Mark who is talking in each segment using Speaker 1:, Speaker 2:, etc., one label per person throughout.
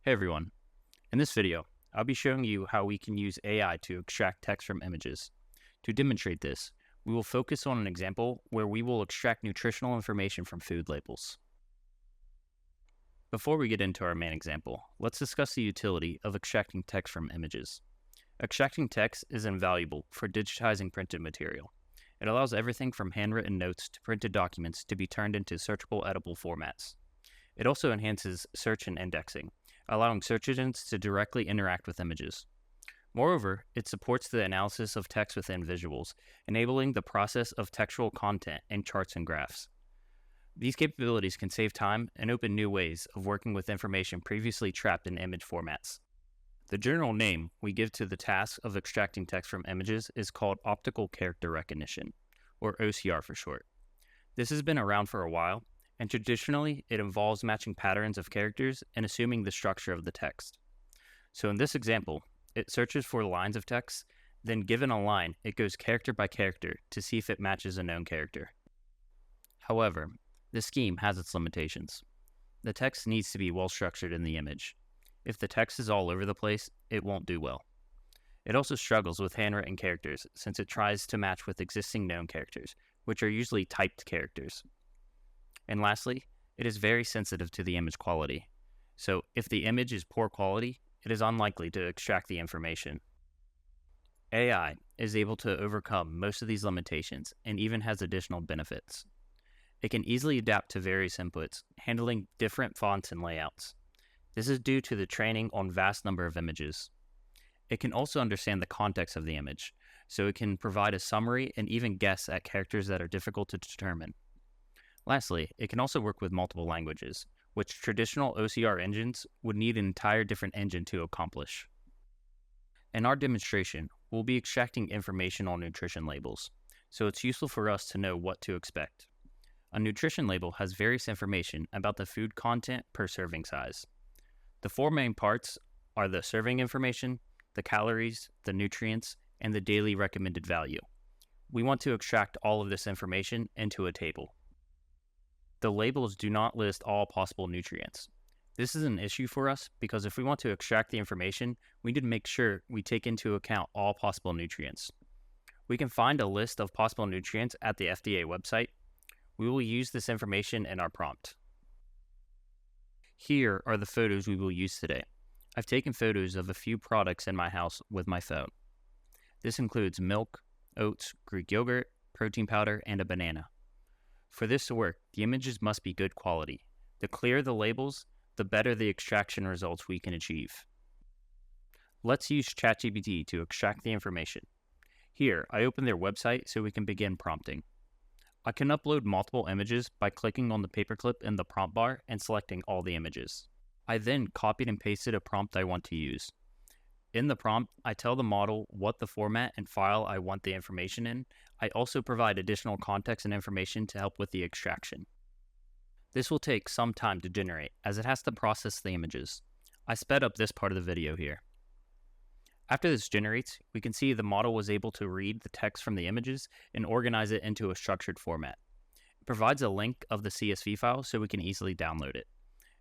Speaker 1: Hey everyone, in this video, I'll be showing you how we can use AI to extract text from images. To demonstrate this, we will focus on an example where we will extract nutritional information from food labels. Before we get into our main example, let's discuss the utility of extracting text from images. Extracting text is invaluable for digitizing printed material. It allows everything from handwritten notes to printed documents to be turned into searchable editable formats. It also enhances search and indexing, allowing search engines to directly interact with images. Moreover, it supports the analysis of text within visuals, enabling the process of textual content in charts and graphs. These capabilities can save time and open new ways of working with information previously trapped in image formats. The general name we give to the task of extracting text from images is called Optical Character Recognition, or OCR for short. This has been around for a while, and traditionally it involves matching patterns of characters and assuming the structure of the text. So in this example, it searches for lines of text, then given a line, it goes character by character to see if it matches a known character. However, this scheme has its limitations. The text needs to be well structured in the image. If the text is all over the place, it won't do well. It also struggles with handwritten characters since it tries to match with existing known characters, which are usually typed characters. And lastly, it is very sensitive to the image quality. So if the image is poor quality, it is unlikely to extract the information. AI is able to overcome most of these limitations and even has additional benefits. It can easily adapt to various inputs, handling different fonts and layouts. This is due to the training on vast number of images. It can also understand the context of the image, so it can provide a summary and even guess at characters that are difficult to determine. Lastly, it can also work with multiple languages, which traditional OCR engines would need an entire different engine to accomplish. In our demonstration, we'll be extracting information on nutrition labels, so it's useful for us to know what to expect. A nutrition label has various information about the food content per serving size. The four main parts are the serving information, the calories, the nutrients, and the daily recommended value. We want to extract all of this information into a table. The labels do not list all possible nutrients. This is an issue for us because if we want to extract the information, we need to make sure we take into account all possible nutrients. We can find a list of possible nutrients at the FDA website. We will use this information in our prompt. Here are the photos we will use today. I've taken photos of a few products in my house with my phone. This includes milk, oats, Greek yogurt, protein powder, and a banana. For this to work, the images must be good quality. The clearer the labels, the better the extraction results we can achieve. Let's use ChatGPT to extract the information. Here, I open their website so we can begin prompting. I can upload multiple images by clicking on the paperclip in the prompt bar and selecting all the images. I then copied and pasted a prompt I want to use. In the prompt, I tell the model what the format and file I want the information in. I also provide additional context and information to help with the extraction. This will take some time to generate, as it has to process the images. I sped up this part of the video here. After this generates, we can see the model was able to read the text from the images and organize it into a structured format. It provides a link of the CSV file so we can easily download it.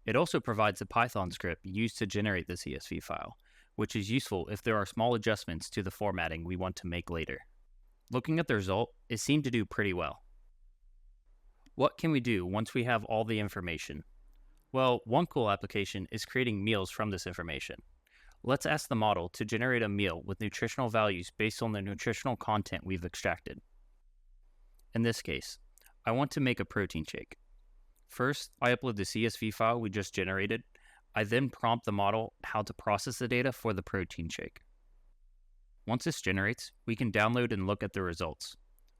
Speaker 1: It also provides a Python script used to generate the CSV file, which is useful if there are small adjustments to the formatting we want to make later. Looking at the result, it seemed to do pretty well. What can we do once we have all the information? Well, one cool application is creating meals from this information. Let's ask the model to generate a meal with nutritional values based on the nutritional content we've extracted. In this case, I want to make a protein shake. First, I upload the CSV file we just generated. I then prompt the model how to process the data for the protein shake. Once this generates, we can download and look at the results.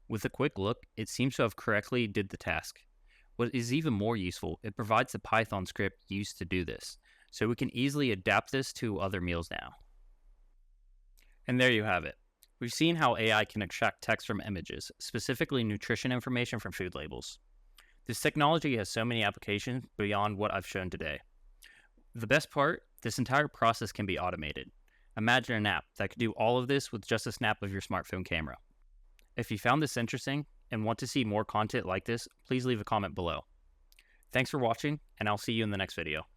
Speaker 1: With a quick look, it seems to have correctly did the task. What is even more useful, it provides the Python script used to do this, so we can easily adapt this to other meals now. And there you have it. We've seen how AI can extract text from images, specifically nutrition information from food labels. This technology has so many applications beyond what I've shown today. The best part, this entire process can be automated. Imagine an app that could do all of this with just a snap of your smartphone camera. If you found this interesting and want to see more content like this, please leave a comment below. Thanks for watching, and I'll see you in the next video.